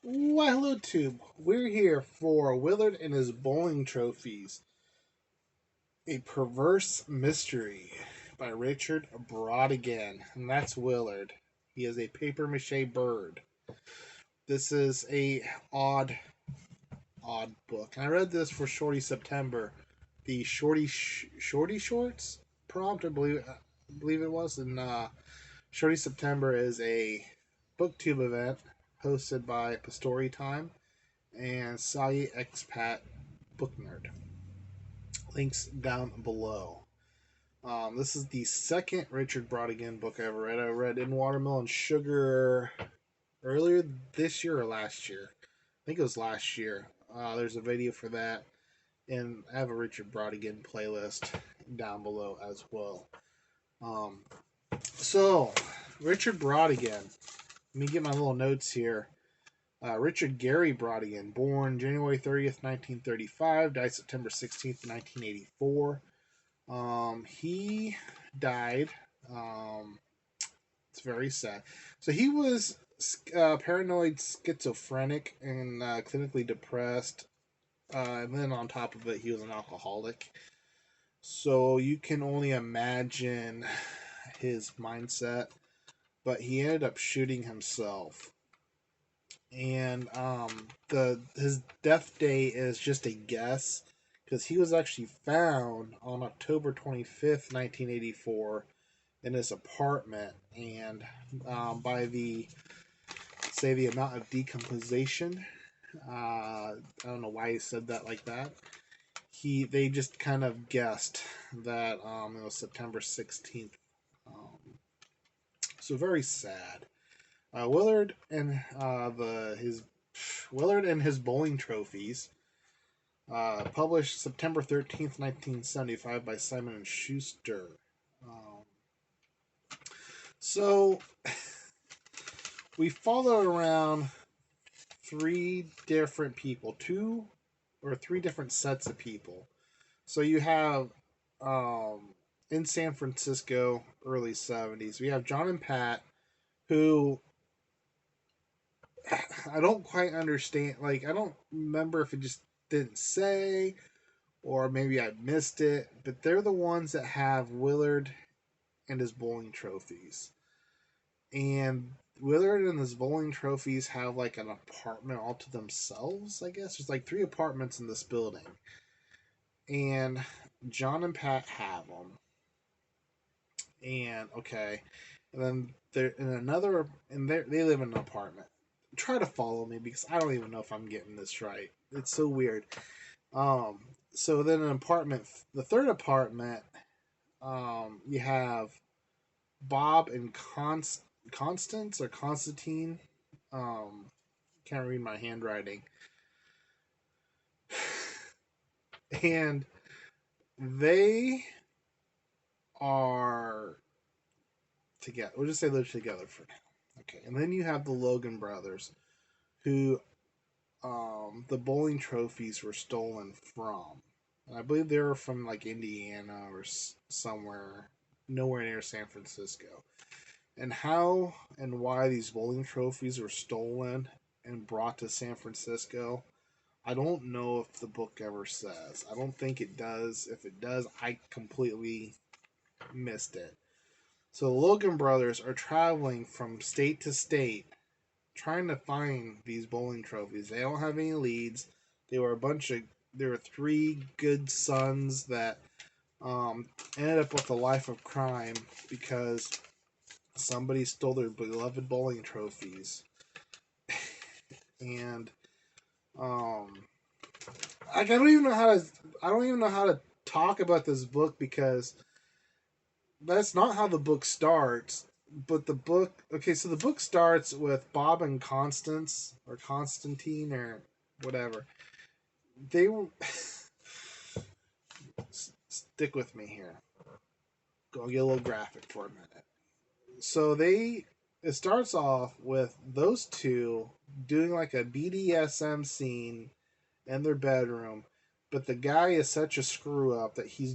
Why, hello, Tube. We're here for Willard and his bowling trophies. A Perverse Mystery by Richard Brautigan. And that's Willard. He is a paper mache bird. This is a odd book. And I read this for Shorty September, the Shorty Shorts prompt, I believe it was. And Shorty September is a booktube event hosted by Pastori Time and Saudi Expat Book Nerd. Links down below. This is the second Richard Brautigan book I ever read. I read In Watermelon Sugar earlier this year or last year. I think it was last year. There's a video for that, and I have a Richard Brautigan playlist down below as well. Um, so, Richard Brautigan. Let me get my little notes here. Richard Gary Brautigan, born January 30th, 1935, died September 16th, 1984. He died. It's very sad. So he was paranoid schizophrenic and clinically depressed. And then on top of it, he was an alcoholic. So you can only imagine his mindset. But he ended up shooting himself. And his death day is just a guess because he was actually found on October 25th, 1984 in his apartment, and by the amount of decomposition, I don't know why he said that like that. They just kind of guessed that it was September 16th. So very sad. Willard and his bowling trophies, published September 13th, 1975 by Simon and Schuster. So we follow around three different people, two or three different sets of people. So you have in San Francisco, early 70s, we have John and Pat, who I don't quite understand. Like, I don't remember if it just didn't say, or maybe I missed it, but they're the ones that have Willard and his bowling trophies. And Willard and his bowling trophies have like an apartment all to themselves, I guess. There's like three apartments in this building. And John and Pat have them. And okay. And then they're in another, and they live in an apartment. Try to follow me because I don't even know if I'm getting this right. It's so weird. So then an apartment, the third apartment, you have Bob and Constance or Constantine. Can't read my handwriting. And they are together. We'll just say they're together for now. Okay, and then you have the Logan brothers, who the bowling trophies were stolen from. And I believe they were from like Indiana or somewhere, nowhere near San Francisco. And how and why these bowling trophies were stolen and brought to San Francisco, I don't know if the book ever says. I don't think it does. If it does, I completely missed it. So the Logan brothers are traveling from state to state trying to find these bowling trophies. They don't have any leads. There were three good sons that ended up with a life of crime because somebody stole their beloved bowling trophies. And I don't even know how to talk about this book because that's not how the book starts. But the book, okay, so the book starts with Bob and Constance, or Constantine, or whatever. They were. Stick with me here. Go get a little graphic for a minute. So it starts off with those two doing like a BDSM scene in their bedroom, but the guy is such a screw up that he's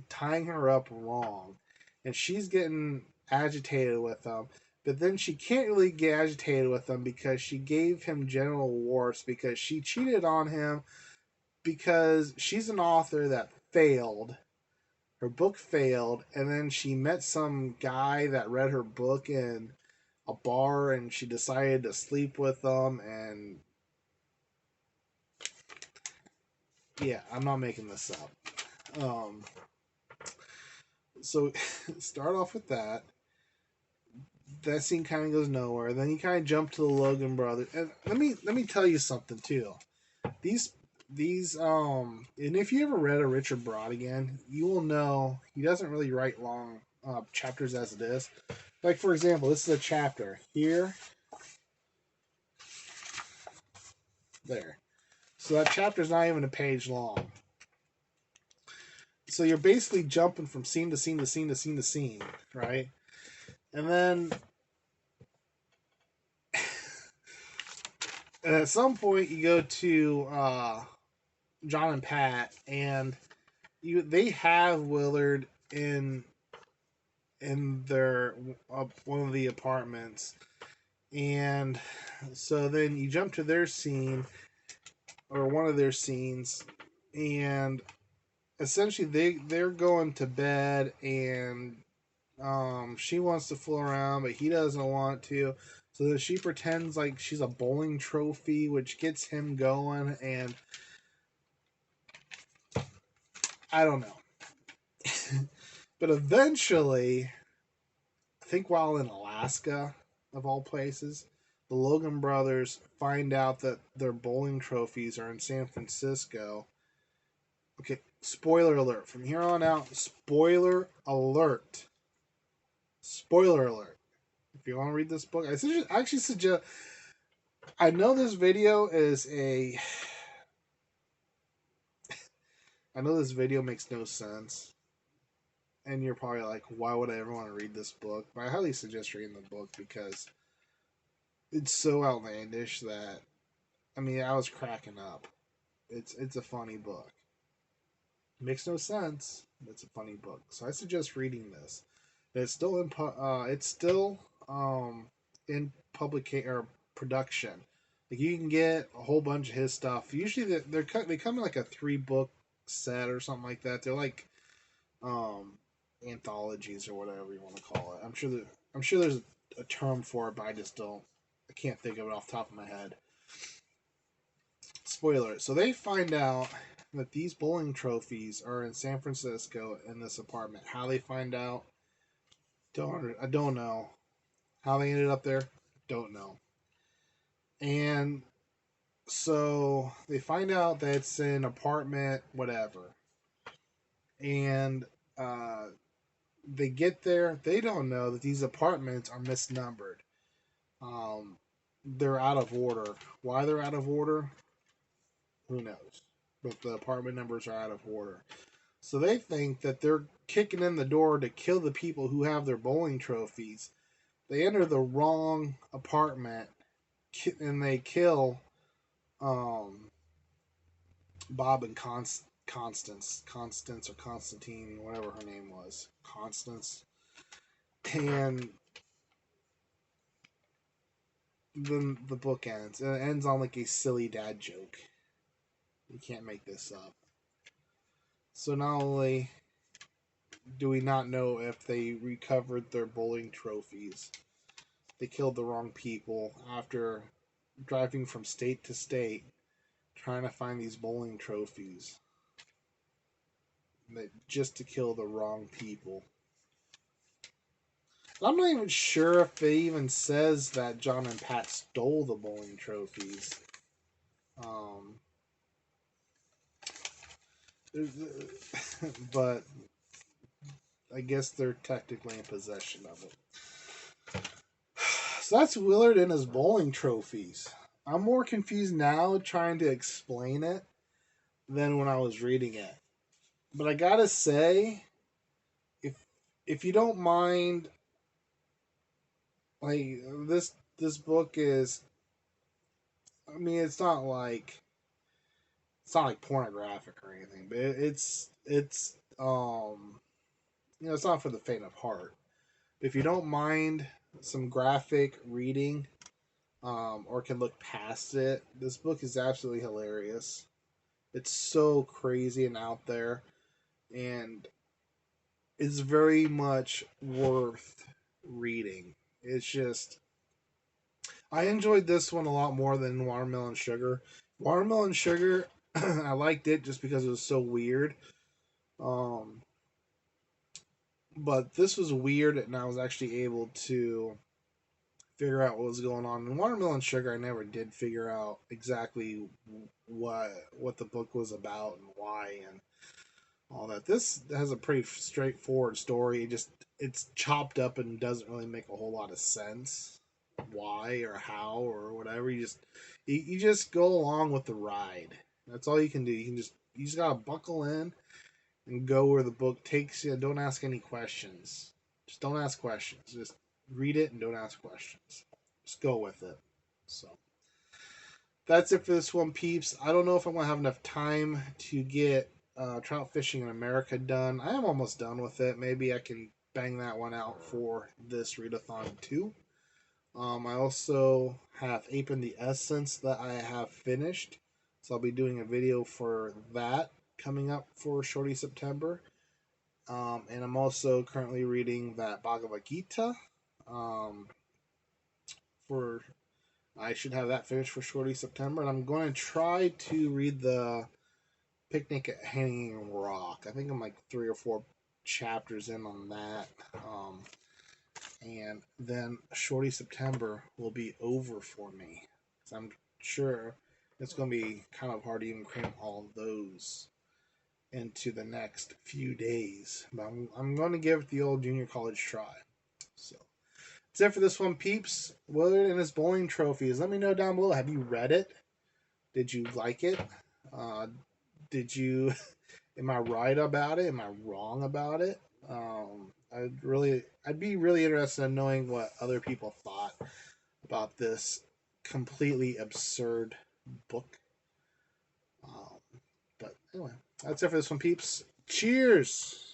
tying her up wrong, and she's getting agitated with him. But then she can't really get agitated with him because she gave him genital warts because she cheated on him because she's an author that failed. Her book failed, and then she met some guy that read her book in a bar, and she decided to sleep with them. And yeah, I'm not making this up. So start off with that. That scene kind of goes nowhere. Then you kind of jump to the Logan brothers, and let me tell you something too. These and if you ever read a Richard Brautigan, you will know he doesn't really write long chapters as it is. Like for example, this is a chapter here, there. So that chapter's not even a page long. So you're basically jumping from scene to scene to scene to scene to scene, right? And then and at some point you go to John and Pat, and they have Willard in their one of the apartments, and so then you jump to their scene or one of their scenes, and essentially they're going to bed, and she wants to fool around, but he doesn't want to. So then she pretends like she's a bowling trophy, which gets him going, and I don't know. But eventually, I think while in Alaska, of all places, the Logan brothers find out that their bowling trophies are in San Francisco. Okay, spoiler alert. From here on out, spoiler alert. Spoiler alert. If you want to read this book, I actually suggest. I know this video is a. I know this video makes no sense. And you're probably like, why would I ever want to read this book? But I highly suggest reading the book because it's so outlandish that, I mean, I was cracking up. It's a funny book. It makes no sense, but it's a funny book. So I suggest reading this. It's still in publication or production. Like you can get a whole bunch of his stuff. Usually they come in like a 3-book set or something like that. They're like anthologies or whatever you want to call it. I'm sure there's a term for it, but I can't think of it off the top of my head. Spoiler. So they find out that these bowling trophies are in San Francisco in this apartment. How they find out, I don't know. How they ended up there, don't know. And so they find out that it's an apartment, whatever. And they get there. They don't know that these apartments are misnumbered. They're out of order. Why they're out of order? Who knows? But the apartment numbers are out of order. So they think that they're kicking in the door to kill the people who have their bowling trophies. They enter the wrong apartment and they kill Bob and Constance or Constantine, whatever her name was, Constance. And then the book ends. And it ends on like a silly dad joke. You can't make this up. So not only do we not know if they recovered their bowling trophies, they killed the wrong people after driving from state to state trying to find these bowling trophies just to kill the wrong people. I'm not even sure if it even says that John and Pat stole the bowling trophies. But I guess they're technically in possession of it. So that's Willard and his bowling trophies. I'm more confused now trying to explain it than when I was reading it. But I gotta say, if you don't mind, like this book is, I mean, it's not like pornographic or anything, but it's it's not for the faint of heart. If you don't mind some graphic reading, or can look past it, this book is absolutely hilarious. It's so crazy and out there, and it's very much worth reading. It's just, I enjoyed this one a lot more than Watermelon Sugar. Watermelon Sugar, I liked it just because it was so weird. Um, but this was weird, and I was actually able to figure out what was going on. In Watermelon Sugar, I never did figure out exactly what the book was about and why and all that. This has a pretty straightforward story. It's chopped up and doesn't really make a whole lot of sense why or how or whatever. You just go along with the ride. That's all you can do. You just gotta buckle in and go where the book takes you. Don't ask any questions. Just don't ask questions. Just read it and don't ask questions. Just go with it. So that's it for this one, peeps. I don't know if I'm gonna have enough time to get Trout Fishing in America done. I am almost done with it. Maybe I can bang that one out for this readathon too. I also have Ape in the Essence that I have finished, so I'll be doing a video for that coming up for Shorty September. And I'm also currently reading that Bhagavad Gita. Um, for I should have that finished for Shorty September, and I'm going to try to read the Picnic at Hanging Rock. I think I'm like 3 or 4 chapters in on that. And then Shorty September will be over for me. So I'm sure it's going to be kind of hard to even cram all of those into the next few days. But I'm going to give it the old junior college try. So that's it for this one, peeps. Willard and his bowling trophies. Let me know down below. Have you read it? Did you like it? Uh, did you? Am I right about it? Am I wrong about it? I'd be really interested in knowing what other people thought about this completely absurd book. But anyway, that's it for this one, peeps. Cheers.